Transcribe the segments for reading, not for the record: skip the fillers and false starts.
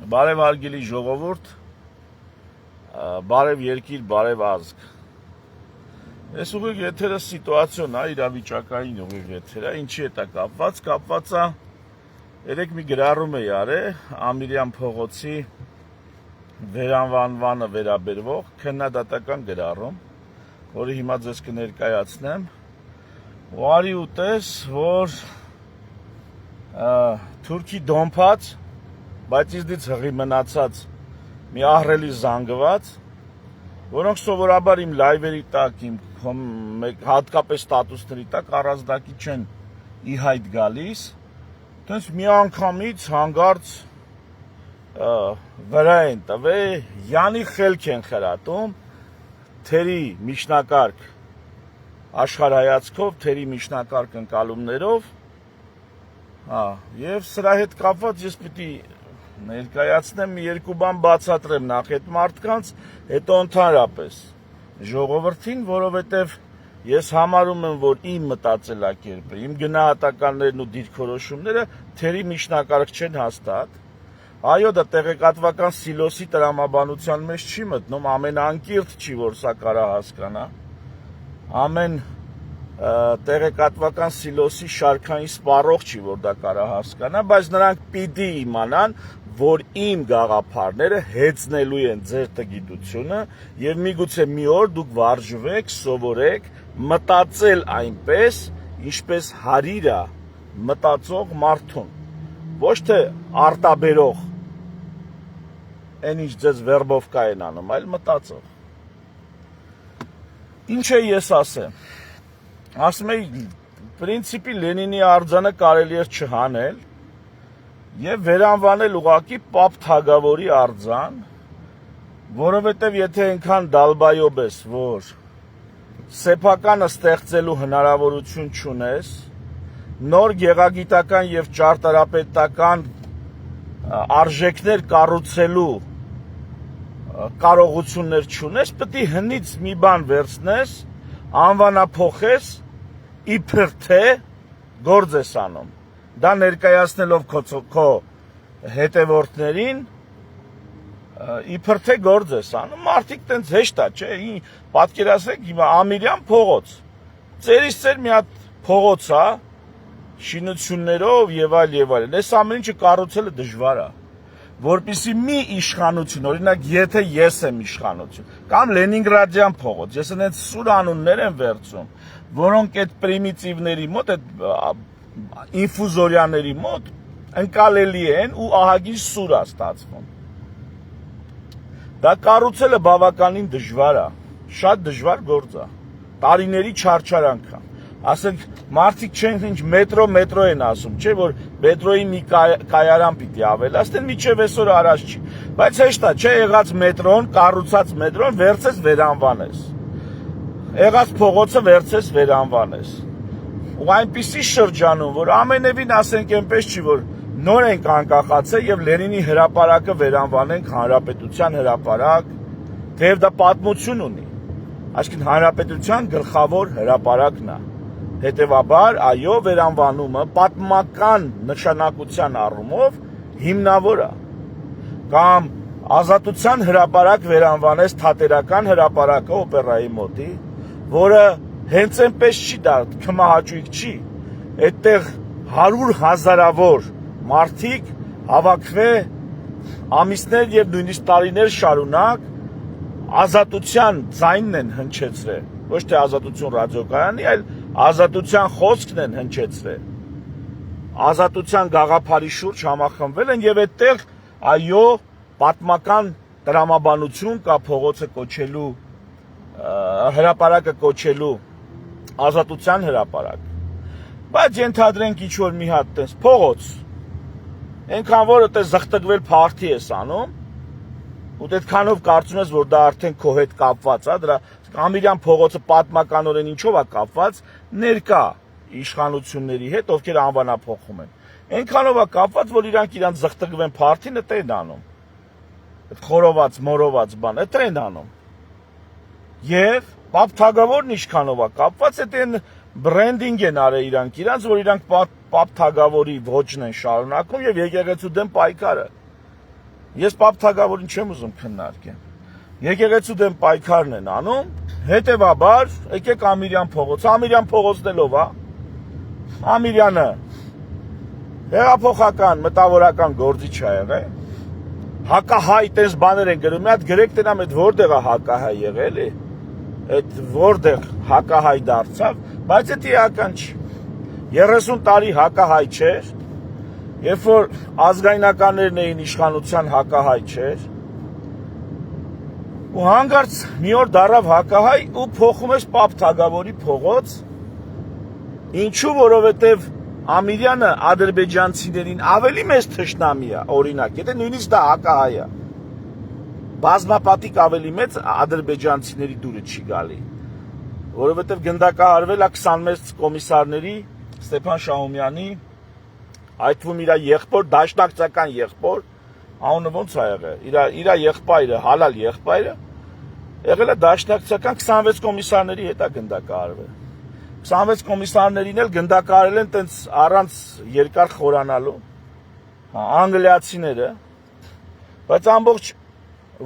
Բարև հարգելի ժողովուրդ, բարև երկիր, բարև ազգ։ Այս ուղիղ եթերը սիտուացիոն է, իրավիճակային ուղիղ եթերը, ինչի հետ է կապված է, երեք մի գրառում է արել Ամիրյան փողոցի վերանվանմանը վերաբերվող քննադատական գրառում, որը հիմա ձեզ կներկայացնեմ, ու արի ուտես, որ թուրքի դոմփած, բայց իզդից հղի մնացած մի ահռելի զանգված, որոնք սովորաբար իմ լայվերի տակ, իմ հատկապես ստատուսների տակ առանձնակի չեն ի հայտ գալիս, տենց մի անգամից հանգարց վրա են տվել, յանի խելք են խրատում, թերի միջնակարգ աշխարհայացքով, թերի միջնակարգ ընկալումներով, եւ սրա հետ կապված ես պիտի ներկայացնեմ մի երկու բան բացատրեմ նախ այդ մարդկանց, հետո ընդհանրապես ժողովրդին, որովհետեւ ես համարում եմ, որ իմ մտածելակերպը, իմ գնահատականներն ու դիրքորոշումները թերի միջնակարգ չեն հաստատ։ Այո, դա տեղեկատվական սիլոսի տրամաբանության մեջ չի մտնում, ամենաանկիրթ չի, որ սա կարա հասկանա։ Ամեն տեղեկատվական սիլոսի շարքային սպառող չի, որ դա կարա հասկանա, բայց նրանք պիտի իմանան, որ իմ գաղափարները հեծնելու են ձեր տգիտությունը եւ միգուցե մի օր դուք վարժվեք, սովորեք մտածել այնպես, ինչպես հարիրա մտածող մարդուն, ոչ թե արտաբերող, այն ինչ ձեզ վերբովկա են անում, այլ մտածող։ Ինչ է ես ասեմ։ Ասում էի, պրինցիպի Լենինի արձանը կարելի է չհանել եւ վերանվանել ուղակի Պապ Թագավորի արձան, որովհետեւ եթե այնքան դալբայոբ ես, որ սեփականը ստեղծելու հնարավորություն չունես, նոր գեղագիտական եւ ճարտարապետական արժեքներ կառուցելու կարողություններ չունես, պետք է հնից մի բան վերցնես, անվանափոխես, իբր թե գործ ես անում։ Դա ներկայացնելով քո հետևորդներին, իբր թե գործ ես անում։ Մարդիկ տենց հեշտ է, չէ՞, պատկերացրեք հիմա Ամիրյան փողոց։ Ծերից ծեր մի հատ փողոց է, շինություններով եւ այլ։ Այս ամեն ինչը կառուցելը դժվար է, որպեսզի մի իշխանություն, օրինակ, եթե ես եմ իշխանություն, կամ Լենինգրադյան փողոց, ես այնց սուր անուններ եմ վերցում, որոնք այդ պրիմիտիվների մոտ, այդ ինֆուզորյաների մոտ ընկալելի են ու ահագին սուր է ստացվում։ Դա կառուցելը բավականին դժվար է, շատ դժվար գործ է, տարիների չարչարանք է։ Ասենք մարդիկ չեն ինչ մետրո են ասում, չէ՞ որ մետրոյի մի կայարան պիտի ավելացնեն, միջև այսօր արած չի, բայց հեշտ է, չէ՞ եղած մետրոն, կառուցած մետրոն վերցես վերանվանես, եղած փողոցը վերցես վերանվանես, ու այնպիսի շրջանում, որ ամենևին ասենք այնպես չի, որ նոր ենք անկախացել եւ Լենինի հրապարակը վերանվանենք Հանրապետության հրապարակ, թեև դա պատմություն ունի, այսինքն Հանրապետության գլխավոր հրապարակն է։ Հետևաբար, այո, վերանվանումը պատմական նշանակության առումով հիմնավոր է, կամ Ազատության հրապարակ վերանվանես Թատերական հրապարակը օպերայի մոտի, որը հենց այնպես չի, դա քմահաճույք չի, այդտեղ 100,000-ավոր մարդիկ հավաքվե ամիսներ եւ նույնիսկ տարիներ շարունակ ազատության ձայնն են հնչեցրել, ոչ թե Ազատություն ռադիոկայանի, այլ ազատության խոսքն են հնչեցրել, ազատության գաղափարի շուրջ համախմբվել են եւ այդտեղ, այո, պատմական տրամաբանություն կա փողոցը կոչելու, հրապարակը կոչելու ազատության հրապարակ, բայց ենթադրենք ինչ-որ մի հատ տես փողոց, այնքան որ այդպես զղտկվել փարթի ես անում, ու այդքանով կարծում ես, որ դա արդեն քո հետ կապված է, դրա Ամիրյան փողոցը պատմականորեն ինչով է կապված, ներկա իշխանությունների հետ, ովքեր անվանափոխում են։ Այնքանով է կապված, որ իրանք զղտկվեն փարթին, դա են անում։ Այդ խորոված, մորոված բան, դա են անում։ Եվ Պապ Թագավորն ինչքանով է կապված, այդ են բրենդինգ են արել իրանք, որ իրանք Պապ Թագավորի ոճն են շարունակում եւ եկեղեցու դեմ պայքարը։ Ես Պապ Թագավորին չեմ ուզում քննարկեմ։ Եկեղեցու դեմ պայքարն են անում, հետեւաբար եկեք Ամիրյան փողոց։ Ամիրյան փողոցնելով, հա։ Ամիրյանը հեղափոխական մտավորական գործիչ ա եղել։ Հակահայ տես բաներ են գրում, մի հատ գրեք տենամ այդ որտեղ է հակահայ եղել է։ Այդ որտեղ հակահայ դարձավ, բայց դա իրական չի։ 30 տարի հակահայ չէր, երբ որ ազգայնականներն էին իշխանության հակահայ չէր, ու հանկարծ մի օր դարավ հակահայ ու փոխում ես Պապ Թագավորի փողոց, ինչու, որովհետև Ամիրյանը ադրբեջանցիներին ավելի մեծ թշնամի է, օրինակ, եթե նույնիսկ դա հակահայ է, բազմապատիկ ավելի մեծ ադրբեջանցիների դուրը չի գալի, որովհետև գնդակահարվել է 26 կոմիսարների Ստեփան Շահումյանի, այդ թվում իր եղբոր, դաշնակցական եղբոր, անունը ոնց է եղել, իր եղբայրը, հալալ եղբայրը, եղել է դաշնակցական 26 կոմիսարների հետ է գնդակահարվել։ 26 կոմիսարներին էլ գնդակահարել են տենց առանց երկար խորանալու, անգլիացիները, բայց ամբողջ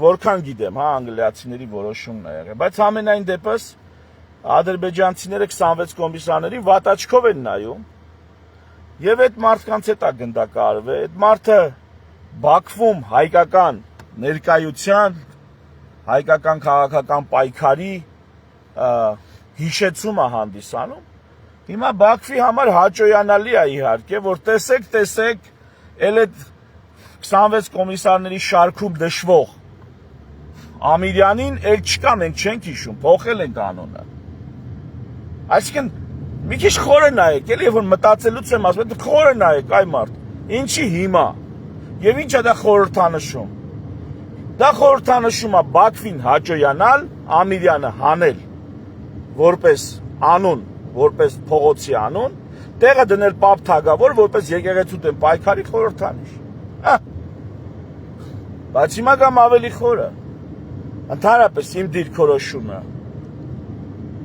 որքան գիտեմ, հա, անգլիացիների որոշումն է եղել, բայց ամենայն դեպս ադրբեջանցիները 26 կոմիսարների վատաչքով են նայում եւ այդ մարդկանց հետ է գնդակահարվել, այդ մարդը Բաքվում հայկական ներկայության, հայկական քաղաքական պայքարի հիշեցումը հանդիսանում, հիմա Բաքվի համար հաճոյանալի է իհարկե, որ տեսեք, էլ այդ 26 կոմիսարների շարքում դժվող Ամիրյանին էլ չկա, մենք չենք հիշում, փոխել ենք անունը։ Այսինքն, մի քիչ խորը նայեք, էլի որ մտածելուց եմ ասում, խորը նայեք, այ մարդ, ինչի հիմա, եւ ինչ է դա խորհրդանշում։ Դա խորհրդանշում է Բաքվին հաճոյանալ, Ամիրյանը հանել որպես անուն, որպես փողոցի անուն, տեղը դնել Պապ Թագավոր, որպես եկեղեցու դեմ պայքարի խորհրդանիշ։ Բայց հիմա կամ ավելի խորը, ընդհանրապես իմ դիրքորոշումը,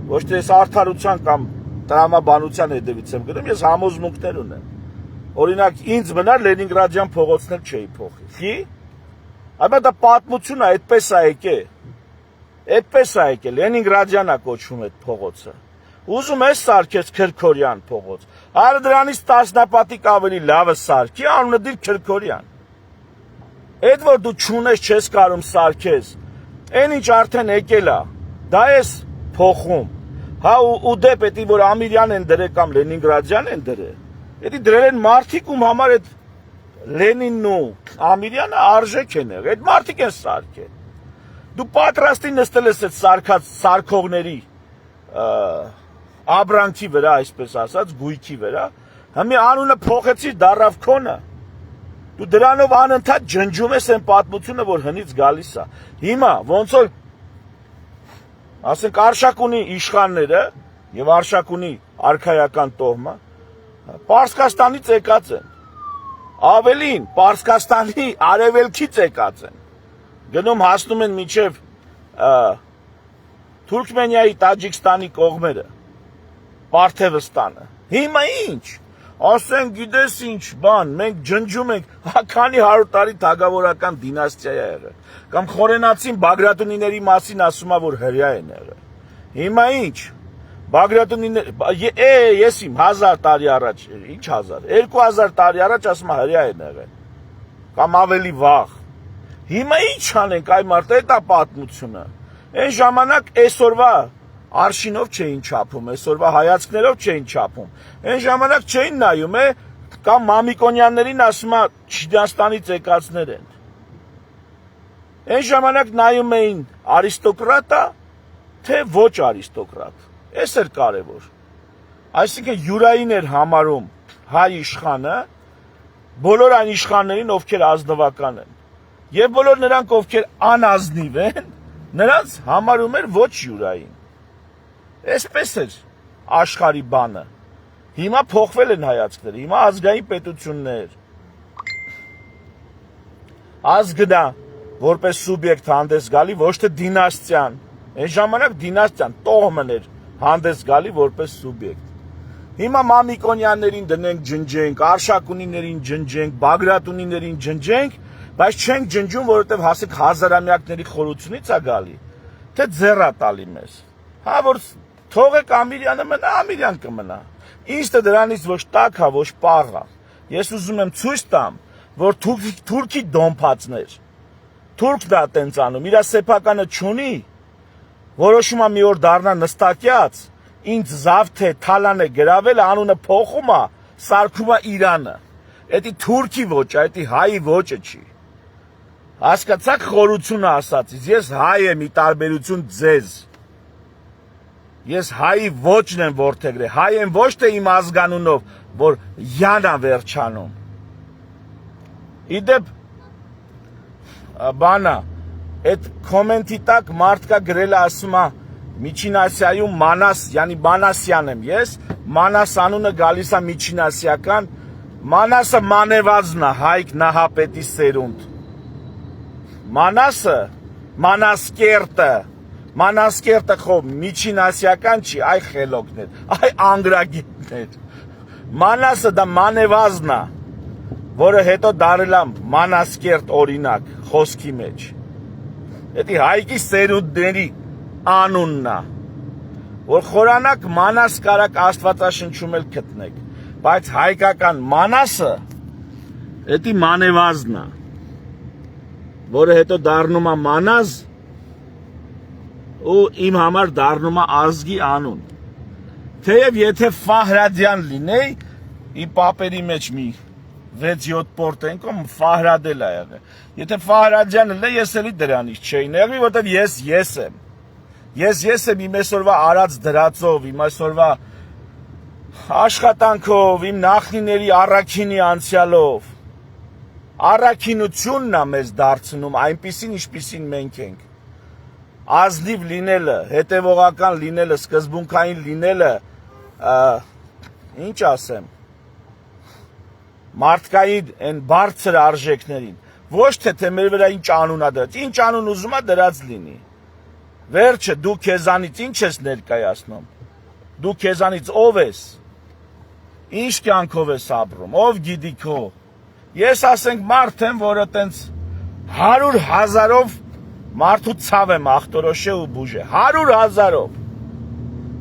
ոչ թե ես արդարության կամ տրամաբանության հետևից եմ գնում, ես համոզմունքներ ունեմ։ Օրինակ, ինձ մնար Լենինգրադյան փողոցներ չէի փոխի։ Խի՞։ Այո, դա պատմություն է, այդպես է եկել։ Այդպես է եկել, Լենինգրադյան է կոչվում այդ փողոցը։ Ուզում ես սարքես Քրքորյան փողոց։ Άρα դրանից տասնապատիկ ավելի լավը սարքի, անունը դիր Քրքորյան։ Այդ որ դու չունես, չես կարում սարքես, այն ինչ արդեն եկել է, դա ես փոխում։ Հա ու դե պետք է որ Ամիրյան են դրել կամ Լենինգրադյան են դրել։ Էդի դրել են մարդիկ ում համար այդ Լենինն ու Ամիրյանը արժեք են եղել, այդ մարդիկ են սարքել։ Դու պատրաստի նստել ես այդ սարքած սարքողների աբրանքի վրա, այսպես ասած, գույքի վրա, հիմա անունը փոխեցի դարավ քոնը։ Դու դրանով անընդհատ ջնջում ես այն պատմությունը, որ հնից գալիս է։ Հիմա ոնց որ ասենք Արշակունի իշխանները եւ Արշակունի արքայական տոհմը Պարսկաստանից եկած են։ Ավելին, Պարսկաստանի արևելքից եկած են։ Գնում հասնում են մինչև Թուրքմենիայի, Տաջիկստանի կողմերը, Պարթևստանը։ Հիմա ինչ։ Ասեն գիտես ինչ բան, մենք ջնջում ենք, քանի 100 տարի թագավորական դինաստիա է եղել։ Կամ խորենացին Բագրատունիների մասին ասում է, որ հրյա են եղել։ Հիմա ինչ։ Բագրատունիները, ես իմ 1000 տարի առաջ, ինչ 1000, 2000 տարի առաջ ասում է հրյա են եղել։ Կամ ավելի վաղ։ Հիմա ինչ անենք, այ մարդ, դա պատմությունը։ Այն ժամանակ այսօրվա արշինով չէին չափում, այսօրվա հայացքներով չէին չափում։ Այն ժամանակ չէին նայում, կամ Մամիկոնյաններին ասում է Չինաստանից եկածներ են։ Այն ժամանակ նայում էին արիստոկրատա, թե ոչ արիստոկրատ։ Էս էր կարևոր։ Այսինքն յուրային էր համարում հայ իշխանը բոլոր այն իշխաններին, ովքեր ազնվական են։ Եվ բոլոր նրանք, ովքեր անազնիվ են, նրանց համարում էր ոչ յուրային։ Այսպես էր աշխարհի բանը։ Հիմա փոխվել են հայացքները, հիմա ազգային պետություններ։ Ազգը որպես սուբյեկտ հանդես գալի, ոչ թե դինաստիան։ Այն ժամանակ դինաստիան տոհմն էր հանդես գալի որպես սուբյեկտ։ Հիմա Մամիկոնյաններին դնենք ջնջենք, Արշակունիներին ջնջենք, Բագրատունիներին ջնջենք, բայց չենք ջնջում, որովհետև հասեք հազարամյակների խորությունից է գալի, թե ձեռա տալի մեզ։ Հա որ թողեք Ամիրյանը մնա, Ամիրյան կմնա։ Ինձ թե դրանից ոչ տակ է, ոչ պաղ է։ Ես ուզում եմ ցույց տամ, որ թուրքի դոմփածներ, թուրքն է տենց անում, իր սեփականը չունի, որոշում է մի օր դառնա նստակյաց, ինձ Զավթե Թալան է գրավել, անունը փոխում է, սարքում է Իրանը։ Էդի թուրքի ոճ է, էդի հայի ոճը չի։ Հասկացաք խորությունը ասածից, ես հայ եմ ի տարբերություն ձեզ։ Ես հայի ոճն եմ որդեգրել, հայ եմ ոչ թե իմ ազգանունով, որ յանա վերջանում։ Իդեպ բանա, այդ կոմենտի տակ մարդ կա գրել է ասում է Միջին Ասիայում Մանաս, յանի Մանասյան եմ ես, Մանաս անունը գալիս է միջինասիական, Մանասը մանևազն է, Հայկ Նահապետի սերունդ։ Մանասը, Մանասկերտը խո միջինասիական չի, այ խելոքներ, այ անգրագետներ։ Մանասը դա մանևազն է, որը հետո դարել է Մանասկերտ օրինակ, խոսքի մեջ։ Էդի Հայկի սերունդների անունն է, որ խորանակ Մանաս կարակ Աստվածաշնչում էլ գտնեք, բայց հայկական Մանասը էդի մանևազն է, որը հետո դառնում է Մանազ ու իմ համար դառնում է ազգի անուն։ Թեև եթե Ֆահրադյան լինեի, ի պապերի մեջ մի 6-7 պորտենկոմ Ֆահրադել է եղել։ Եթե Ֆահրադյանը լե ես էլի դրանից չէի նեղվի, որտեվ ես եմ։ Ես եմ իմ այսօրվա արած դրածով, իմ այսօրվա աշխատանքով, իմ նախնիների առաքինի անցյալով։ Առաքինությունն է մեզ դարձնում այնպիսին, ինչպիսին մենք ենք։ Ազնիվ լինելը, հետևողական լինելը, սկզբունքային լինելը, ինչ ասեմ, մարդկային այն բարձր արժեքներին, ոչ թե մեր վրա ինչ անուն է դրած, ինչ անուն ուզում է դրած լինի։ Վերջը դու քեզանից ինչ ես ներկայացնում, դու քեզանից ով ես, ինչ կյանքով ես ապրում, ով գիտի քո։ Ես ասենք մարդ եմ, որը տենց 100,000-ով մարդու ցավ եմ ախտորոշե ու բուժե, 100,000-ով։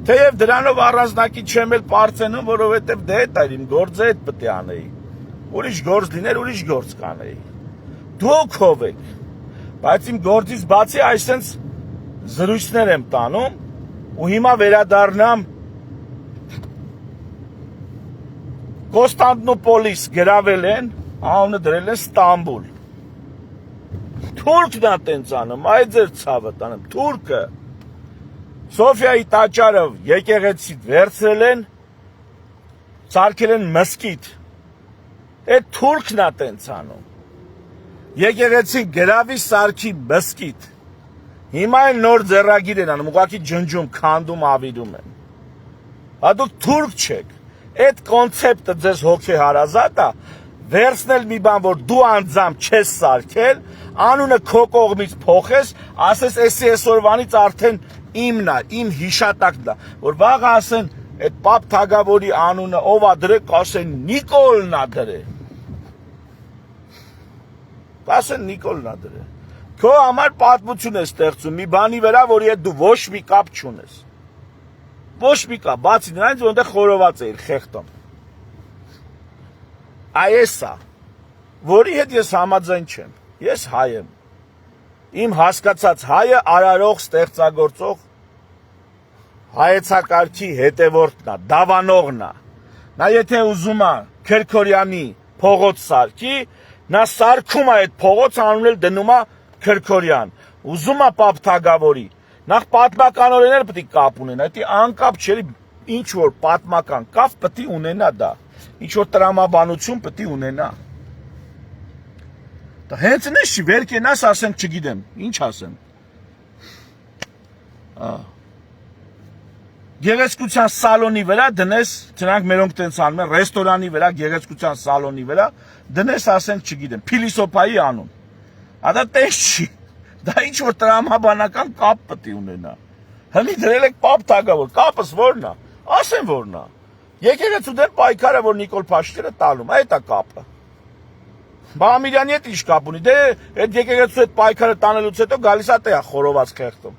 Թեև դրանով առանձնակի չեմ էլ պարծենում, որովհետև դե դա իմ գործը այդ պետք է անեի։ Ուրիշ գործ լիներ, ուրիշ գործ կանեի։ Դուք ով եք, բայց իմ գործից բացի այսենց զրույցներ եմ տանում ու հիմա վերադառնամ Կոստանդնուպոլիս գրավել են, անունը դրել են Ստամբուլ։ Թուրքն է տենց անում, այ ձեր ցավը տանեմ, թուրքը։ Սոֆիայի տաճարը եկեղեցիից վերցրել են, սարքել են մզկիթ։ Այդ թուրքն է տենց անում։ Եկեղեցի գրավի սարքի մզկիթ։ Հիմա են նոր ձեռագիր են անում, ուղղակի ջնջում, քանդում, ավիրում են։ Հա դուք թուրք չեք։ Այդ կոնցեպտը ձեզ հոգեհարազատ է, վերցնել մի բան, որ դու անձամբ չես սարքել, անունը քո կողմից փոխես, ասես էսի այսօրվանից արդեն իմն է, իմ հիշատակն է, որ վաղը ասեն այդ Պապ Թագավորի անունը ով է դրել, կասեն Նիկոլն է դրել։ Կասեն Նիկոլն է դրել։ Քո համար պատմություն է ստեղծում մի բանի վրա, որի հետ դու ոչ մի կապ չունես։ Ոչ մի կապ, բացի նրանից, որ այնտեղ խորոված էիր խեղտում։ Այս է, որի հետ ես համաձայն չեմ։ Ես հայ եմ։ Իմ հասկացած հայը արարող, ստեղծագործող հայեցակարգի հետևորդն է, դավանողն է։ Նա եթե ուզում է Քրքորյանի փողոց սարքի, նա սարքում է այդ փողոց, անուն էլ դնում է Քրքորյան, ուզում է Պապ Թագավորի, նախ պատմականորեն էլ պետք է կապ ունենա, դա անկապ չէ, ինչ որ պատմական կապ պետք է ունենա դա, ինչ որ տրամաբանություն պետք է ունենա։ Դա հենց նես չի, վեր կենաս ասենք չգիտեմ, ինչ ասեմ։ Գեղեցկության սալոնի վրա դնես, դրանք մերոնք տենց անում են, ռեստորանի վրա, գեղեցկության սալոնի վրա, դնես ասենք չգիտեմ, փիլիսոփայի անուն։ Դա տես չի, դա ինչ որ տրամաբանական կապ պետք է ունենա։ Հնի դրել եք Պապ Թագավոր, կապս որն է, ասեն որն է։ Եկեղեցու դեմ պայքարը, որ Նիկոլ Փաշինյանը տալում, այդ է կապը։ Բամիրյանի հետ ինչ կապ ունի։ Դե այդ եկեղեցու հետ պայքարը տանելուց հետո գալիս է տեղ խորոված խեղդում։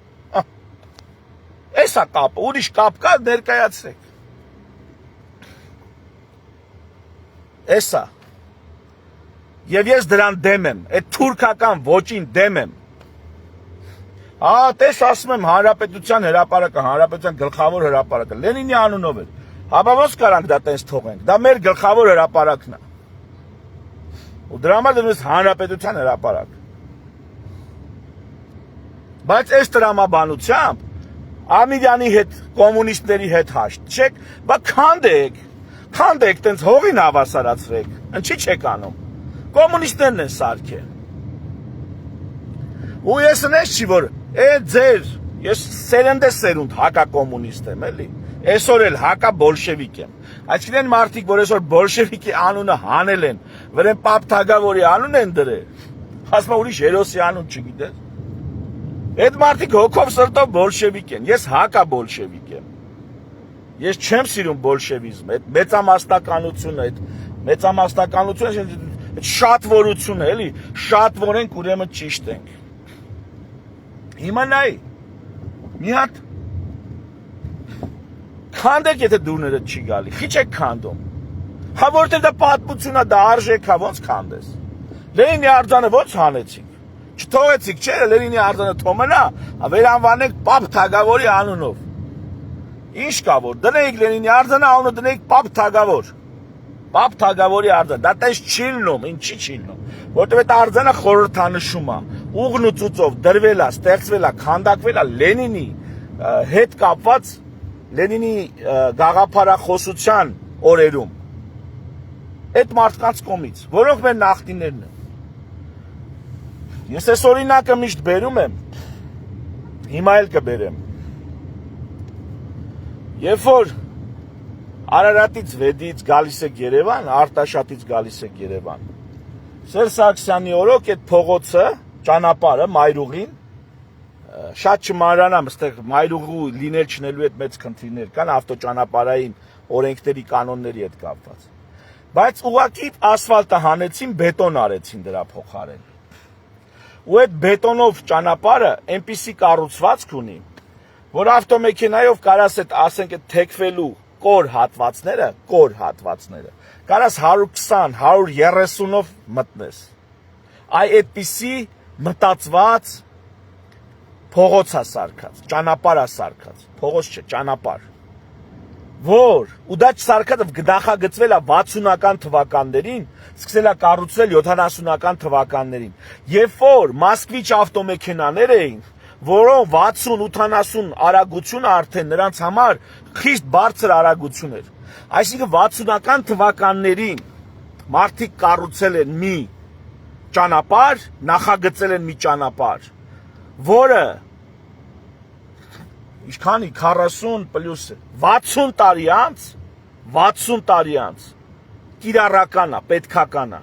Էսա կապը, ուրիշ կապ կա, ներկայացրեք։ Էսա։ Եվ ես դրան դեմ եմ, այդ թուրքական ոճին դեմ եմ։ Տես ասում եմ Հանրապետության հրապարակը, Հանրապետության գլխավոր հրապարակը, Լենինի անունով էր։ Հապա ոնց կարանք դա տես թողենք։ Դա մեր գլխավոր հրապարակն է։ Ու դրա համար դրում ես Հանրապետության հրապարակ։ Բայց այս տրամաբանությամբ Ամիրյանի հետ, կոմունիստների հետ հաշտ չեք, բա քանդեք, տենց հողին հավասարացրեք, ինչի չեք անում։ Կոմունիստներն են սարքել։ Ու ես նես չի, որ ես սերունդ հակա կոմունիստ եմ, էլի։ Այսօր էլ հակա բոլշևիկ եմ։ Այսինքն մարդիկ, որ այսօր բոլշևիկի անունը հանել են, վրան Պապ Թագավորի անուն են դրել, ասում եմ ուրիշ հերոսի անուն չգիտես։ Այդ մարդիկ հոգով սրտով բոլշևիկ են, ես հակա բոլշևիկ եմ։ Ես չեմ սիրում բոլշևիզմը, այդ մեծամասնականությունը, շատվորությունը, էլի, շատվորենք ուրեմն ճիշտ ենք։ Հիմա նայ, մի հատ քանդեք, եթե դուրները չի գալի, խիչ եք քանդում։ Հա որտեղ դա պատմություն է, դա արժեք է, ոնց քանդես։ Լենինի արձանը ոնց հանեցիք։ Չթողեցիք, չէ, Լենինի արձանը թոմնա, վերանվանեք Պապ Թագավորի անունով։ Ինչ կա որ, դնեիք Լենինի արձանը, անունը դնեիք Պապ Թագավոր։ Պապ Թագավորի արձան, դա տես չի լինում, ինչի չի լինում։ Որտեղ այդ արձանը խորհրդանշում է, ուղն ու ծուծով դրվել է, ստեղծվել է, քանդակվել է Լենինի հետ կապված Լենինի գաղափարախոսության օրերում։ Այդ մարդկանց կողմից, որոնք մեր նախնիներն են։ Ես այս օրինակը միշտ բերում եմ, հիմա էլ կբերեմ։ Երբ որ Արարատից վեդից գալիս եք Երևան, Արտաշատից գալիս եք Երևան։ Սերժ Սարգսյանի օրոք այդ փողոցը, ճանապարհը, Մայրուղին, շատ չմանրանամ, այստեղ Մայրուղու լինել չնելու հետ մեծ խնդիրներ կան ավտոճանապարհային օրենքների կանոնների հետ կապված։ Բայց ուղղակի ասֆալտը հանեցին, բետոն արեցին դրա փոխարեն։ Ու այդ բետոնով ճանապարհը այնպիսի կառուցվածք ունի, որ ավտոմեքենայով կարաս այդ ասենք այդ թեքվելու կոր հատվածները, կարաս 120, 130-ով մտնես։ Այդպիսի մտածված փողոց է սարքած, ճանապարհ է սարքած, փողոց չէ, ճանապարհ։ Որ ու դա սարքած նախագծվել է 60-ական թվականներին, սկսել է կառուցվել 70-ական թվականներին։ Երբ որ Մոսկվիչ ավտոմեքենաներ էին, որոնք 60-80 արագությունը արդեն նրանց համար խիստ բարձր արագություն էր։ Այսինքն 60-ական թվականներին մարդիկ կառուցել են մի ճանապարհ, նախագծել են մի ճանապարհ, որը ինչքանի 40 պլյուս 60 տարի անց կիրառական է, պետքական է։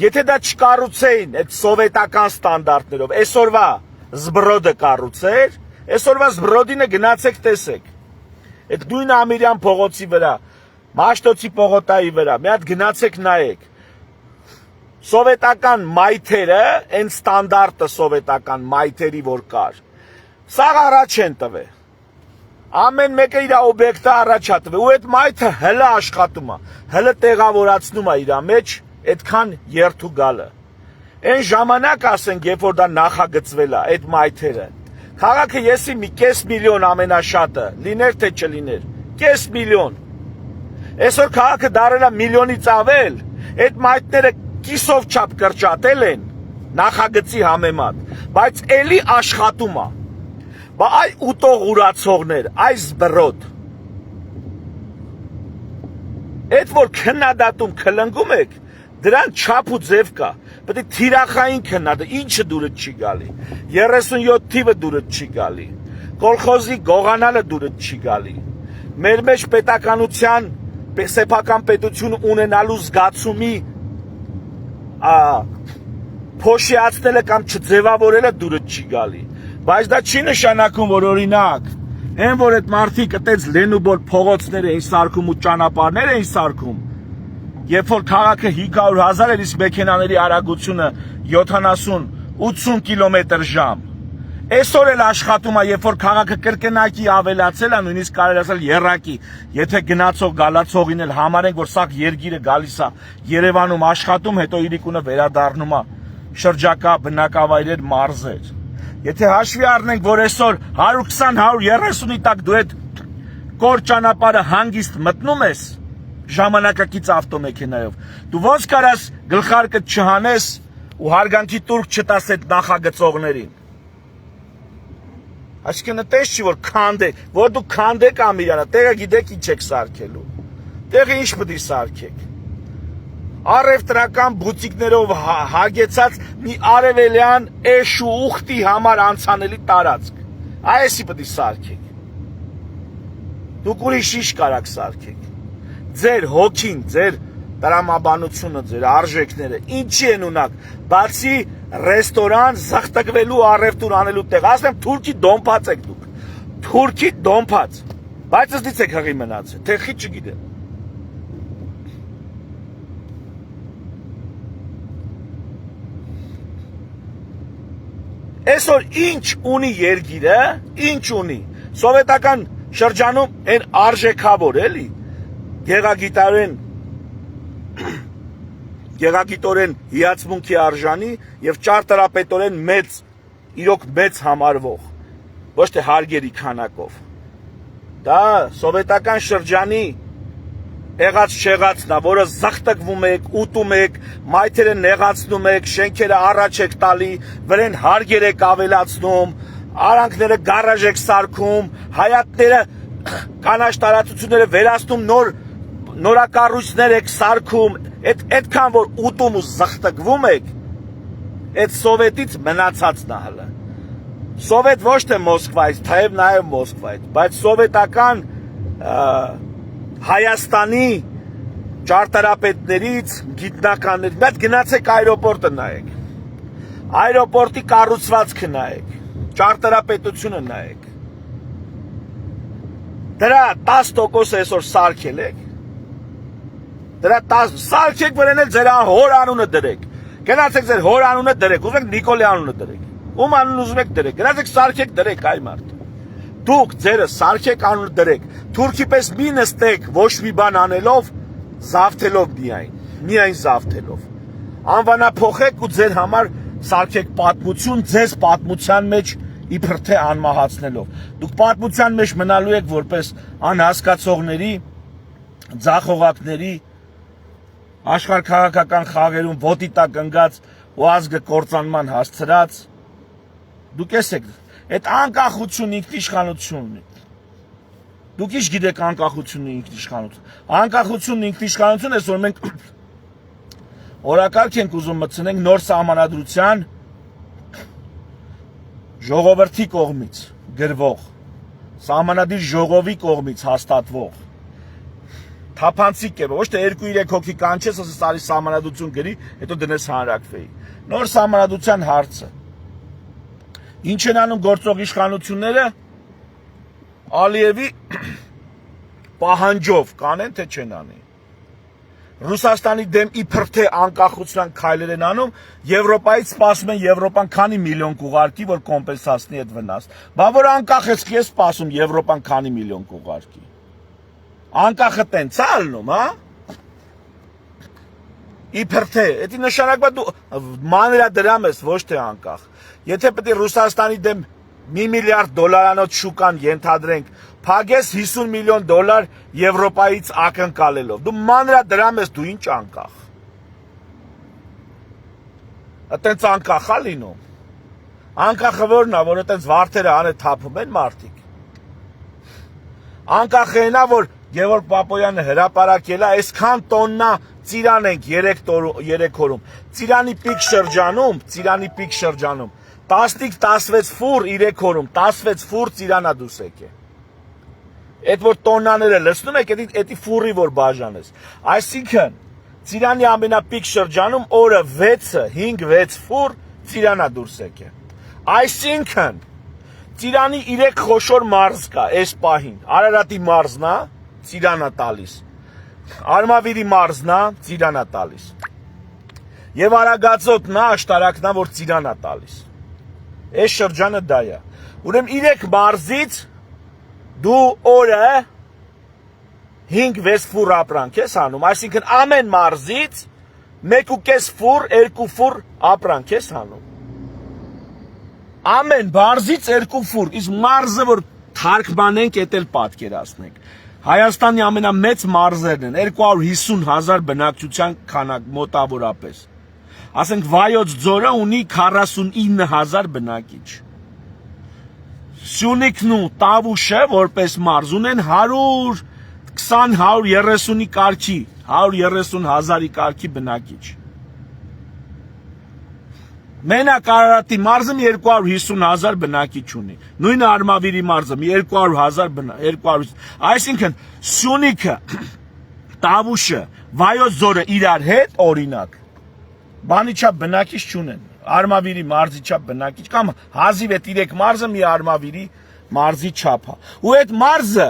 Եթե դա չկառուցեին այդ սովետական ստանդարտներով, այսօրվա զբրոդը կառուցեր, այսօրվա զբրոդինը գնացեք տեսեք։ Այդ նույն Ամիրյան փողոցի վրա, Մաշտոցի պողոտայի վրա, մի հատ գնացեք նայեք։ Սովետական մայթերը, այն ստանդարտը սովետական մայթերի որ կար, սա առաջ են տվել։ Ամեն մեկը իր օբյեկտը առաջ է տվել, ու այդ մայթը հələ աշխատում է, հələ տեղավորացնում է իր մեջ այդքան երթու գալը։ Այն ժամանակ ասենք, երբ որ դա նախագծվել է, այդ մայթերը, քաղաքը եսի մի կես միլիոն ամենաշատը, լիներ թե չլիներ, կես միլիոն։ Այսօր քաղաքը դարել է միլիոնից ավել, այդ մայթները կիսով չափ կրճատել են նախագծի համեմատ, բայց էլի աշխատում է։ Բա այ ուտող ուրացողներ, այս զբրոդ։ Այդ որ քննադատում քլնգում եք, դրան չափ ու ձև կա, պետք է թիրախային քննադատը, ինչը դուրը չի գալի, 37 թիվը դուրը չի գալի, կոլխոզի գողանալը դուրը չի գալի, մեր մեջ պետականության, սեփական պետություն ունենալու զգացումի փոշիացնելը կամ չձևավորելը դուրը չի գալի, բայց դա չի նշանակում, որ օրինակ, Են որ այդ մարդիկ այդպես լենուբոլ փողոցներ էին սարքում ու ճանապարհներ էին սարքում, երբ որ քաղաքը 500,000 էր, իսկ մեքենաների արագությունը 70-80 կմ/ժ։ Այսօր էլ աշխատում է, երբ որ քաղաքը կրկնակի ավելացել է, նույնիսկ կարելի ասել եռակի, եթե գնացող գալացողին էլ համարենք, որ սա երգիրը գալիս է Երևանում աշխատում, հետո իրիկունը վերադառնում է շրջակա բնակավայրեր, մարզեր։ Եթե հաշվի առնենք, որ այսօր 120-130-ի տակ դու այդ կոր ճանապարհը հանգիստ մտնում ես ժամանակակից ավտոմեքենայով, դու ոնց կարաս գլխարկդ չհանես ու հարգանքի տուրք չտաս այդ նախագծողներին։ Այսինքն այդպես չի, որ քանդեք, որ դու քանդեք ամիրանը, տեղը գիտեք ինչ եք սարքելու, տեղը ինչ պետք է սարքեք։ Առևտրական բուտիկներով հագեցած մի արևելյան էշ ու ուխտի համար անցանելի տարածք, այսի պետք է սարքեք։ Դուք ուրիշ ինչ կարաք սարքեք։ Ձեր հոգին, ձեր տրամաբանությունը, ձեր արժեքները ինչի են ունակ, բացի ռեստորան, զղթկվելու, առևտուր անելու տեղ, ասեմ թուրքի դոմփած եք դուք, թուրքի դոմփած, բայց ըստից եք հղի մնացել, թեխի չգիտեմ։ Այսօր ինչ ունի երգիրը, ինչ ունի, սովետական շրջանում են արժեքավոր էլի, գեղագիտորեն հիացմունքի արժանի և ճարտարապետորեն մեծ, իրոք մեծ համարվող, ոչ թե հարգերի քանակով։ Դա սովետական շրջանի եղած չեղածն է, որը զղթկվում եք, ուտում եք, մայթերը նեղացնում եք, շենքերը առաջ եք տալի, վրեն հարգեր եք ավելացնում, արանքները գարաժ եք սարքում, հայատները կանաչ տարածությունները վերացնում, նորակառույցներ եք սարքում, այդքան որ ուտում ու զղթկվում եք, այդ սովետից մնացածն է հələ։ Սովետ ոչ թե Մոսկվայից, թեև նաև Մոսկվայից, բայց սովետական Հայաստանի ճարտարապետներից, գիտնականներից, բայց գնացեք այրոպորտը նայեք, այրոպորտի կառուցվածքը նայեք, ճարտարապետությունը նայեք, դրա 10% այսօր սարքել եք, դրա 10 սարքեք վրան էլ ձեր հոր անունը դրեք, գնացեք ձեր հոր անունը դրեք, ուզում եք Նիկոլի անունը դրեք, ում անունը ուզում եք դրեք, գնացեք սարքեք դրեք այ մարդ։ Դուք ձերը սարքեք անունը դրեք, թուրքի պես մի նստեք ոչ մի բան անելով, զավթելով միայն զավթելով, անվանափոխեք ու ձեր համար սարքեք պատմություն, ձեզ պատմության մեջ իբր թե անմահացնելով, դուք պատմության մեջ մնալու եք որպես անհասկացողների, ձախողակների, աշխարհքաղաքական խաղերում ոտի տակ ընկած ու ազգը կործանման հասցրած, դուք եք այդ անկախություն ինքնիշխանությունն է։ Դուք ինչ գիտեք անկախությունն ինքնիշխանություն։ Անկախությունն ինքնիշխանություն է, որ մենք օրակարգ ենք ուզում մտցնենք նոր սահմանադրության ժողովրդի կողմից գրվող, սահմանադիր ժողովի կողմից հաստատվող։ Թափանցիկ է, ոչ թե 2-3 հոգի կանչես, ասես արի սահմանադրություն գրի, հետո դնես հանրակրվեի։ Նոր սահմանադրության հարցը։ Ինչ են անում գործող իշխանությունները, Ալիևի պահանջով կանեն, թե չեն անի։ Ռուսաստանի դեմ իբր թե անկախության քայլեր են անում, Եվրոպայից սպասում են Եվրոպան քանի միլիոն կուղարկի, որ կոմպենսացնի այդ վնաս։ Բա որ անկախ ես, ես սպասում Եվրոպան քանի միլիոն կուղարկի։ Անկախը տենց է ալնում, հա։ Իբր թե, դա նշանակում է դու մանրադրամ ես, ոչ թե անկախ։ Եթե պետք է Ռուսաստանի դեմ $1 միլիարդ շուկան ենթադրենք, փագես $50 միլիոն Եվրոպայից ակնկալելով։ Դու մանրադրամ ես, դու ինչ անկախ։ Այդտենց անկախ է լինում։ Անկախը որն է, որ այդտենց վարդերը անե թափում են մարդիկ։ Անկախը այնա, որ Գևորգ Պապոյանը հրապարակել է, այսքան տոննա ծիրան ենք 3 օրում։ Ծիրանի պիկ շրջանում 15-16 ֆուր 3 օրում, 16 ֆուր ծիրանա դուս եկե։ Այդ որ տոննաները լցնում եք, էդի ֆուրի որ բաժանես։ Այսինքն ծիրանի ամենապիկ շրջանում օրը 5-6 ֆուր ծիրանա դուրս եկե։ Այսինքն Ծիրանի 3 խոշոր մարզ կա այս պահին։ Արարատի մարզն է, Ծիրանա տալիս։ Արմավիրի մարզն է, Ծիրանա տալիս։ Եվ Արագածոտնն է, աշտարակն է, որ Ծիրանա տալիս։ Այս շրջանը դա է։ Ուրեմն 3 մարզից դու օրը 5-6 ֆուր ապրանք ես անում, այսինքն ամեն մարզից 1.5 ֆուր, 2 ֆուր ապրանք ես անում։ Ամեն մարզից 2 ֆուր, իսկ մարզը որ թարգմանենք, էդ էլ պատկերացնենք։ Հայաստանի ամենամեծ մարզերն են, 250,000 բնակչության քանակ մոտավորապես։ Ասենք Վայոց ձորը ունի 49,000 բնակիչ։ Սյունիքն ու Տավուշը որպես մարզ ունեն 120-130-ի կարգի, 130,000-ի կարգի բնակիչ։ Մենակ Արարատի մարզը 250,000 բնակիչ ունի։ Նույնը Արմավիրի մարզը 200,000 այսինքն Սյունիքը, Տավուշը, Վայոց ձորը իրար հետ օրինակ բանի չափ բնակիչ չունեն։ Արմավիրի մարզի չափ բնակիչ կամ հազիվ է 3 մարզը մի Արմավիրի մարզի չափ է։ Ու այդ մարզը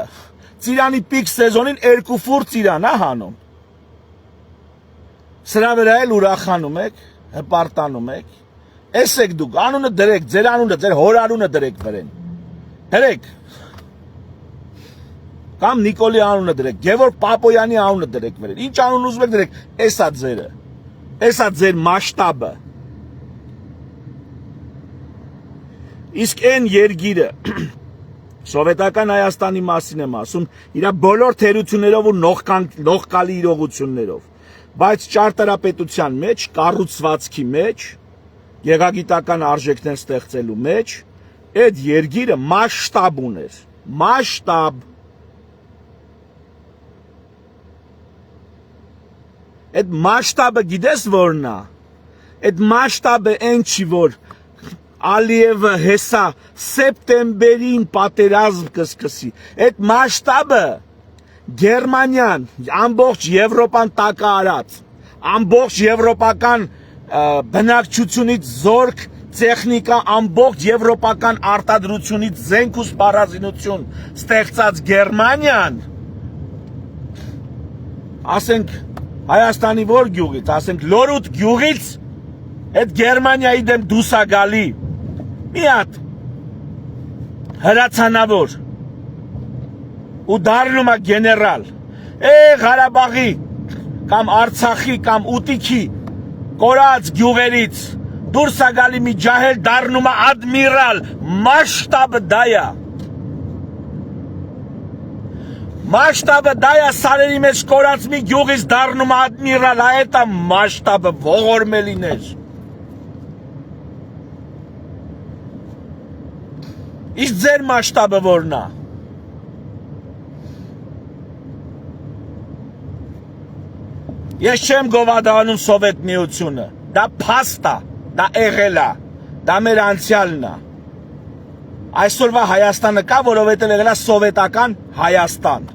Ծիրանի պիկ սեզոնին 2 ֆուր ծիրան է հանում։ Սրա վրա էլ ուրախանում եք, հպարտանում եք։ Էս եք դուք, անունը դրեք, ձեր անունը, ձեր հոր անունը դրեք վրեն։ Դրեք։ Կամ Նիկոլի անունը դրեք, Գևորգ Պապոյանի անունը դրեք վրեն։ Ինչ անուն ուզում եք դրեք, էսա ձերը։ Էսա ձեր մասշտաբը։ Իսկ այն երգիրը Սովետական Հայաստանի մասին եմ ասում, իր բոլոր թերություններով ու նողկալի իրողություններով, բայց ճարտարապետության մեջ, կառուցվածքի մեջ, գեղագիտական արժեքներ ստեղծելու մեջ, այդ երգիրը մասշտաբ ուներ, մասշտաբ։ Այդ մասշտաբը գիտես որն է։ Այդ մասշտաբը այն չի, որ Ալիևը հեսա սեպտեմբերին պատերազմ կսկսի։ Այդ մասշտաբը Գերմանիան ամբողջ Եվրոպան տակը արած, ամբողջ եվրոպական բնակչությունից զորք, տեխնիկա, ամբողջ եվրոպական արտադրությունից զենք ու սպառազինություն ստեղծած Գերմանիան, ասենք Հայաստանի որ գյուղից, ասենք Լորուտ գյուղից այդ Գերմանիայի դեմ դուսա գալի մի հատ հրացանավոր ու դառնում է գեներալ, Ղարաբաղի կամ Արցախի կամ Ուտիքի կորած գյուղերից դուրս է գալի մի ջահել դառնում է ադմիրալ, մասշտաբը դա է։ Մասշտաբը դա է, սարերի մեջ կորած մի գյուղից դառնում է ադմիրալ, այդ է մասշտաբը, ողորմելիներ։ Իսկ ձեր մասշտաբը որն է։ Ես չեմ գովադանում Սովետ միությունը, դա փաստ է, դա եղել է, դա մեր անցյալն է։ Այսօրվա Հայաստանը կա, որովհետև եղել է սովետական Հայաստան։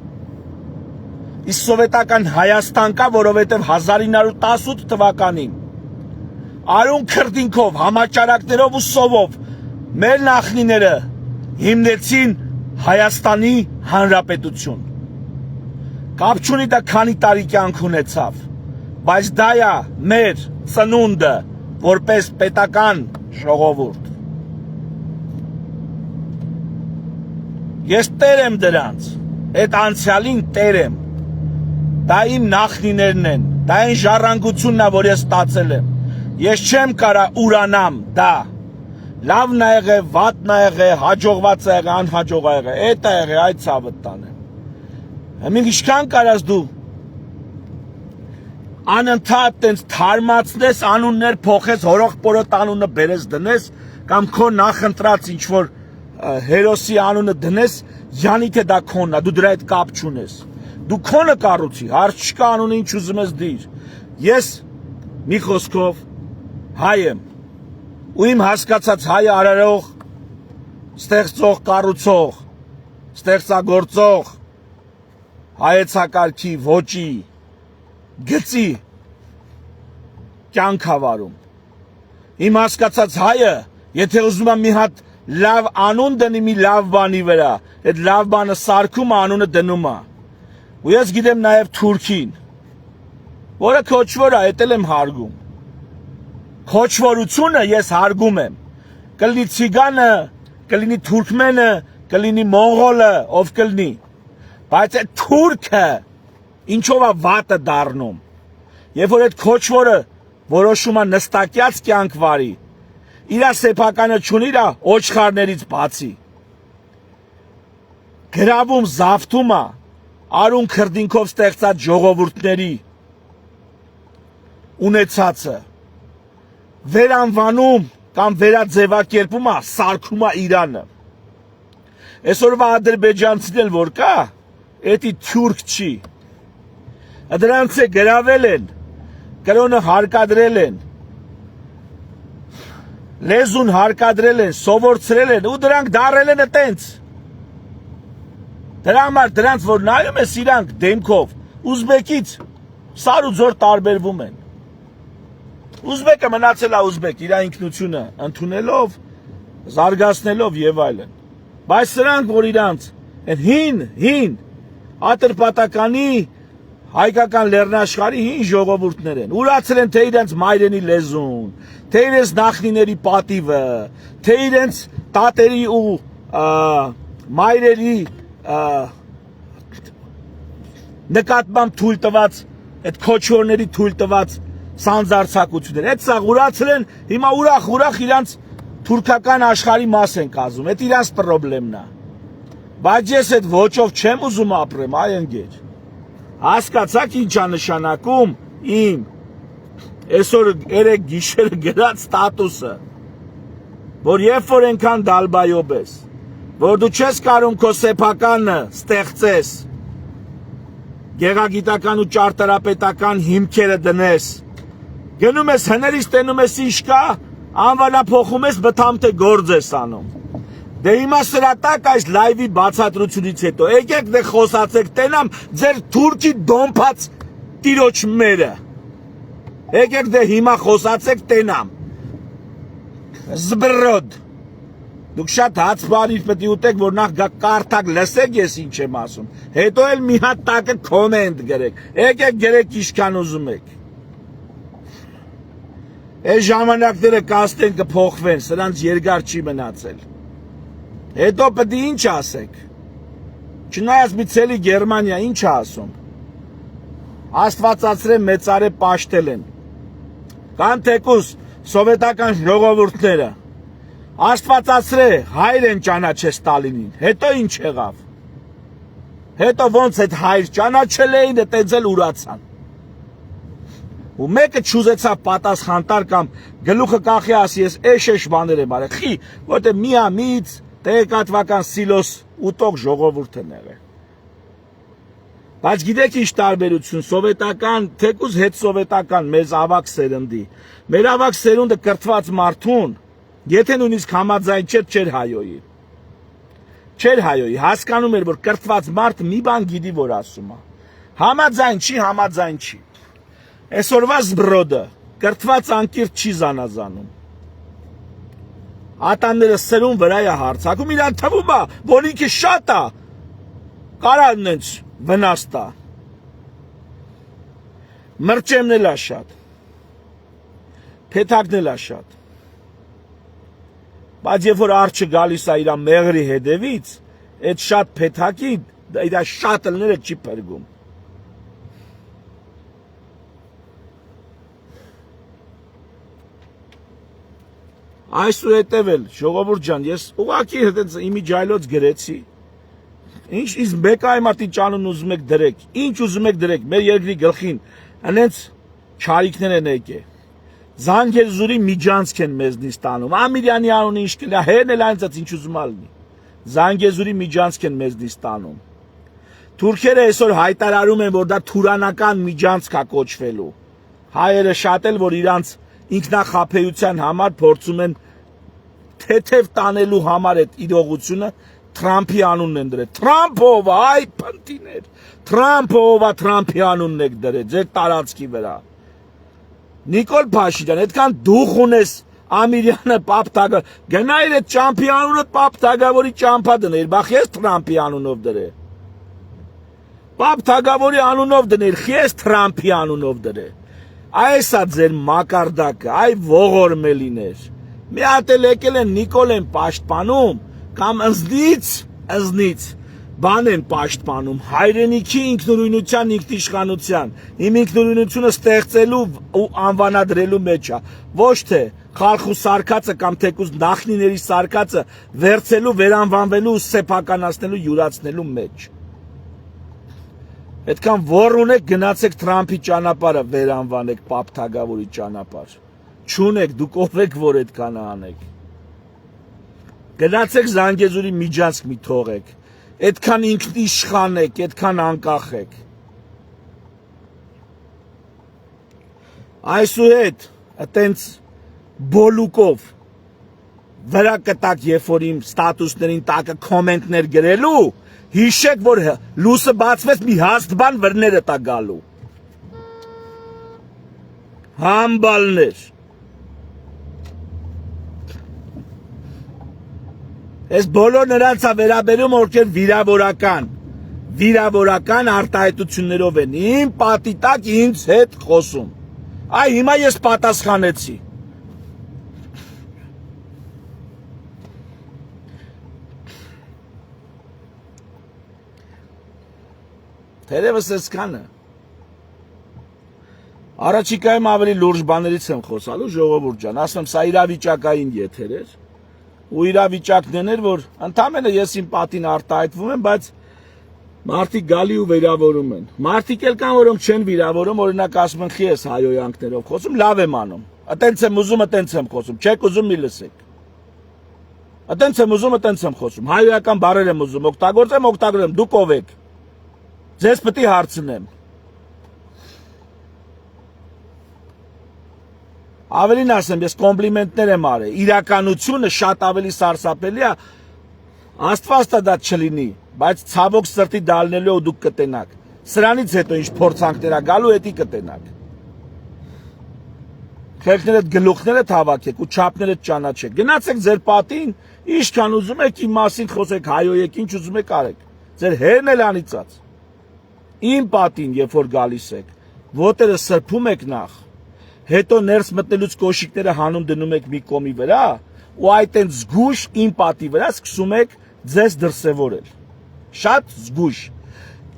Իսկ սովետական Հայաստան կա, որովհետև 1918 թվականին արուն քրտինքով, համաճարակներով ու սովով մեր նախնիները հիմնեցին Հայաստանի Հանրապետություն։ Կապ չունի դա քանի տարի կյանք ունեցավ, բայց դա է մեր ծնունդը որպես պետական ժողովուրդ։ Ես տեր եմ դրանց, այդ անցյալին տեր եմ, դա իմ նախնիներն են, դա այն ժառանգությունն է, որ ես ստացել եմ, ես չեմ կարա ուրանամ դա, լավն է եղե, վատն է եղե, հաջողված է եղե, անհաջող է եղե, էդ է եղե, այդ ցավը տանեմ։ Մենք ինչքան կարաս դու անընդհատ տենց թարմացնես, անուններ փոխես, հորող պորոտ անունը բերես դնես, կամ քո նախընտրած ինչ-որ հերոսի անունը դնես, յանի թե դա քոնն է, դու դրա հետ կապ չունես։ Դու քոնը կառուցի, հարց չկա անունը ինչ ուզում ես դիր։ Ես մի խոսքով հայ եմ, ու իմ հասկացած հայը արարող, ստեղծող, կառուցող, ստեղծագործող, հայեցակարգի, ոճի, գծի կյանք հավարում։ Իմ հասկացած հայը, եթե ուզում է մի հատ լավ անուն դնի մի լավ բանի վրա, այդ լավ բանը սարքում անունը դնում է։ Ու ես գիտեմ նաև Թուրքին, որը քոչվոր է, էտել եմ հարգում։ Քոչվորությունը ես հարգում եմ։ Կլինի ցիգանը, կլինի թուրքմենը, կլինի մոնղոլը, ով կլինի։ Բայց այդ թուրքը ինչով է վատը դառնում։ Երբ որ այդ քոչվորը որոշում է նստակյաց կյանք վարի, իր սեփականը չունի իր ոչխարներից բացի։ Գրավում զավթում է արուն քրդինքով ստեղծած ժողովուրդների ունեցածը վերանվանում կամ վերաձևակերպում է, սարքում է Իրանը։ Այսօրվա ադրբեջանցին էլ որ կա, էդի թուրք չի։ Դրանց է գրավել են, կրոնը հարկադրել են, լեզուն հարկադրել են, սովորցրել են ու դրանք դարել են այտենց։ Դրա համար դրանց որ նայում ես իրանք դեմքով, ուզբեկից սար ու ձոր տարբերվում են։ Ուզբեկը մնացել է ուզբեկ, իր ինքնությունը ընդունելով, զարգացնելով եւ այլն։ Բայց սրանք որ իրանց հին ատրպատականի հայկական լեռնաշխարհի հին ժողովուրդներ են, ուրացել են թե իրենց մայրենի լեզուն, թե իրենց նախնիների պատիվը, թե իրենց տատերի ու մայրերի նկատմամբ թույլ տված, այդ քոչորների թույլ տված սանձարձակություններ, այդ սա ուրացել են, հիմա ուրախ իրանց թուրքական աշխարհի մաս են կազմում, այդ իրանց պրոբլեմն է։ Բայց ես այդ ոճով չեմ ուզում ապրեմ, այ ընկեր։ Հասկացաք ինչ է նշանակում իմ այսօր երեք գիշերը գրած ստատուսը, որ երբ որ այնքան դալբայոբ ես, որ դու չես կարող քո սեփականը ստեղծես, գեղագիտական ու ճարտարապետական հիմքերը դնես, գնում ես հներից տենում ես ինչ կա, անվանափոխում ես բթամ թե գործ ես անում։ Դե հիմա սրա տակ այս լայվի բացատրությունից հետո եկեք դե խոսացեք տենամ ձեր թուրքի դոմփած տիրոջ մերը։ Եկեք դե հիմա խոսացեք տենամ։ Զբրոդ։ Դուք շատ հաց բարիր պետք է ուտեք, որ նախ կարդակ լսեք ես ինչ եմ ասում։ Հետո էլ մի հատ տակը կոմենտ գրեք։ Եկեք գրեք ինչքան ուզում եք։ Այս ժամանակները կաստեն կփոխվեն, սրանց երկար չի մնացել։ Հետո պետք է ինչ ասեք։ Չնայած մի ցելի Գերմանիա ինչ է ասում։ Աստվածացրեն մեծարե պաշտել են։ Կան թեկուս սովետական ժողովուրդները։ Աստվածացրե հայր են ճանաչել Ստալինին։ Հետո ինչ եղավ։ Հետո ոնց այդ հայր ճանաչել էին, այդպես էլ ուրացան։ Ու մեկը չուզեցավ պատասխան տալ կամ գլուխը կախի ասի ես էշ բաներ եմ արել։ Խի, որտեղ միամիտ տեղեկատվական սիլոս ուտող ժողովուրդ են եղել։ Բայց գիտեք ինչ տարբերություն սովետական, թեկուզ հետ սովետական մեզ ավակ սերնդի։ Մեր ավակ սերունդը կրթված մարդուն, եթե նույնիսկ համաձայն չէր հայոյի։ Չէր հայոյի, հասկանում էր որ կրթված մարդը մի բան գիտի որ ասում է։ Համաձայն չի։ Այսօրվա զբրոդը կրթված անկիրթ չի զանազանում։ Ատանները սրուն վրա է հարցակում, իրան թվում է, որ ինքը շատ է, կարան նենց վնաս տա։ Մրճեմն էլ է շատ, փեթակն էլ է շատ։ Բայց երբ որ արջը գալիս է իր մեղրի հետևից, այդ շատ փեթակի, իր շատ լները չի պրգում։ Այսուհետև էլ, ժողովուրդ ջան, ես ուղղակի հետենց իմիջայլոց գրեցի, ինչ իսկ մեկ այմատի ճանուն ուզում եք դրեք, ինչ ուզում եք դրեք, մեր երկրի գլխին, անենց չարիքներ են եկե, Զանգեզուրի միջանցք են մեզնից տանում, Ամիրյանի անունը ինչ կլա, հերն էլ այնցած ինչ ուզում ալնի, Զանգեզուրի միջանցք են մեզնից տանում, թուրքերը այսօր հայտարարում են, որ դա թուրանական միջանցք է կոչվելու, հայերը շատ էլ, որ իրանց ինքնախապեյության համար փորձում են թեթև տանելու համար այդ իրողությունը Թրամփի անունն են դրել։ Թրամփով, այ փնտիներ։ Թրամփով, Թրամփի անունն եք դրել ձեր տարածքի վրա։ Նիկոլ Փաշինյան, այդքան դուխ ունես Ամիրյանը պապ թագա գնայր այդ ճամփի անունը պապ թագավորի ճամփա դներ, բախ ես Թրամփի անունով դրե։ Պապ թագավորի անունով դներ, ես Թրամփի անունով դրե։ Այսա ձեր մակարդակը, այ ողորմելիներ։ Մի հատ էլ եկել են Նիկոլ են պաշտպանում, կամ ըզնից բան են պաշտպանում, հայրենիքի ինքնուրույնության, ինքնիշխանության, իմ ինքնուրույնությունը ստեղծելու ու անվանադրելու մեջ է, ոչ թե խալխու սարկածը կամ թեկուզ նախնիների սարկածը վերցելու, վերանվանվելու ու սեփականացնելու, յուրացնելու մեջ։ Այդքան որ ունեք գնացեք Թրամփի ճանապարհը վերանվանեք պապ թագավորի ճանապարհ։ Չունեք, դուք ով եք, որ այդքան անեք։ Գնացեք Զանգեզուրի միջանցք մի թողեք։ Այդքան ինքնիշխան եք, այդքան անկախ եք։ Այսուհետ, այտենց բոլուկով վրա կտակ, երբ որ իմ ստատուսներին տակը կոմենտներ գրելու, հիշեք, որ լույսը բացվեց մի հաստ բան վրները տա գալու։ Համբալներ։ Այս բոլոր նրանց է վերաբերում, ովքեր վիրավորական արտահայտություններով են իմ պատի տակ ինձ հետ խոսում։ Այ հիմա ես պատասխանեցի։ Թերևս այսքանը։ Առաջիկայում ավելի լուրջ բաներից եմ խոսալու, ժողովուրդ ջան, ասեմ, սա իրավիճակային եթեր էր։ Ու իրավիճակն էր, որ ընդամենը ես իմ պատին արտահայտվում եմ, բայց մարդիկ գալի ու վիրավորում են։ Մարդիկ էլ կան, որոնք չեն վիրավորում, օրինակ ասում են, խի ես հայոյանքներով խոսում, լավ եմ անում։ Այտենց եմ ուզում, այտենց եմ խոսում, չեք ուզում մի լսեք։ Այտենց եմ ուզում, այտենց եմ խոսում, հայոյական բառեր եմ ուզում, օգտագործեմ, դուք ով եք։ Ձեզ պետք է հարցնեմ։ Ավելին ասեմ, ես կոմպլիմենտներ եմ արել, իրականությունը շատ ավելի սարսափելի է, Աստվածը դա չլինի, բայց ցավոք սրտի դալնելու ու դուք կտենաք, սրանից հետո ինչ փորձանքներ ա գալու, էդի կտենաք, խելքներդ գլուխներդ հավաքեք ու չափներդ ճանաչեք, գնացեք ձեր պատին, ինչքան ուզում եք իմ մասին խոսեք, հայոյեք, ինչ ուզում եք արեք, ձեր հերն էլ անիծած, իմ պատին, երբ որ գալիս եք, ոտերը սրբում եք նախ, հետո ներս մտնելուց կոշիկները հանում դնում եք մի կոմի վրա ու այդ են զգուշ իմ պատի վրա սկսում եք ձեզ դրսևորել։ Շատ զգուշ։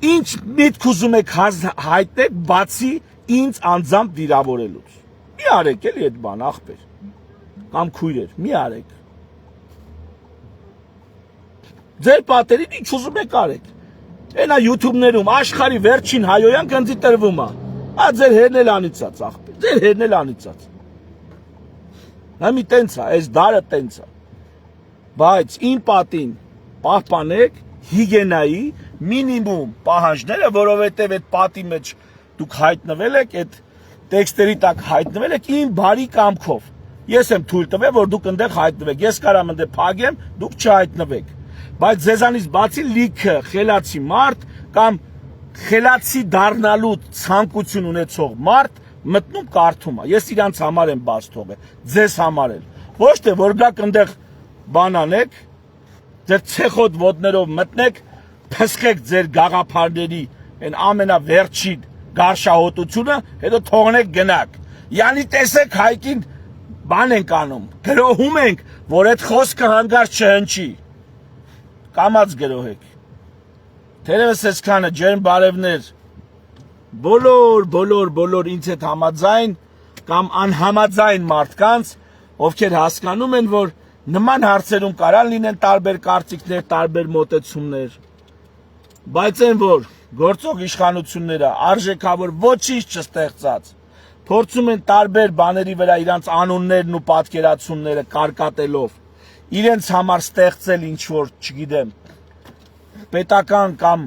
Ինչ միտք ուզում եք հայտնեք բացի ինձ անձամբ վիրավորելուց։ Մի արեք էլի այդ բան ախպեր կամ քույրեր, մի արեք։ Ձեր պատերին ինչ ուզում եք արեք։ Այնա YouTube-ներում աշխարհի վերջին հայոյան գնձի տրվում է։ Ա ձեր հերն էլ անիծած ախպեր, ձեր հերն էլ անիծած։ Նամի տենց է, այս դարը տենց է։ Բայց իմ պատին պահպանեք հիգիենայի մինիմում պահանջները, որովհետև այդ պատի մեջ դուք հայտնվել եք, այդ տեքստերի տակ հայտնվել եք իմ բարի կամքով։ Ես եմ թույլ տվել, որ դուք այնտեղ հայտնվեք։ Ես կարամ այնտեղ փագեմ, դուք չհայտնվեք։ Բայց ձեզանից բացի լիքը խելացի մարդ կամ խելացի դառնալու ցանկություն ունեցող մարդ մտնում կարդում է։ Ես իրանց համար եմ բաց թողել, ձեզ համար էլ։ Ոչ թե որ գաք այնտեղ բան անեք, ձեր ցեխոտ ոտներով մտնեք, փսխեք ձեր գաղափարների այն ամենավերջին գարշահոտությունը, հետո թողնեք գնաք։ Յանի տեսեք հայկին բան ենք անում, գրոհում ենք, որ այդ խոսքը հանգարց չհնչի։ Կամած գրոհեք։ Թերևս այսքանը ջերմ բարևներ, բոլոր ինձ հետ համաձայն կամ անհամաձայն մարդկանց, ովքեր հասկանում են, որ նման հարցերում կարան լինեն տարբեր կարծիքներ, տարբեր մոտեցումներ, բայց այն որ գործող իշխանությունները արժեքավոր ոչինչ չստեղծած, փորձում են տարբեր բաների վրա իրանց անուններն ու պատկերացումները կարկատելով, իրենց համար ստեղծել ինչ-որ, չգիտեմ, պետական կամ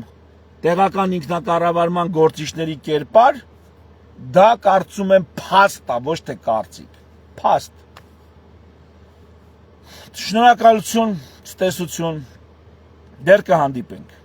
տեղական ինքնակառավարման գործիչների կերպար, դա կարծում եմ փաստ է, ոչ թե կարծիք, փաստ։ Շնորհակալություն, ցտեսություն, դեռ կհանդիպենք։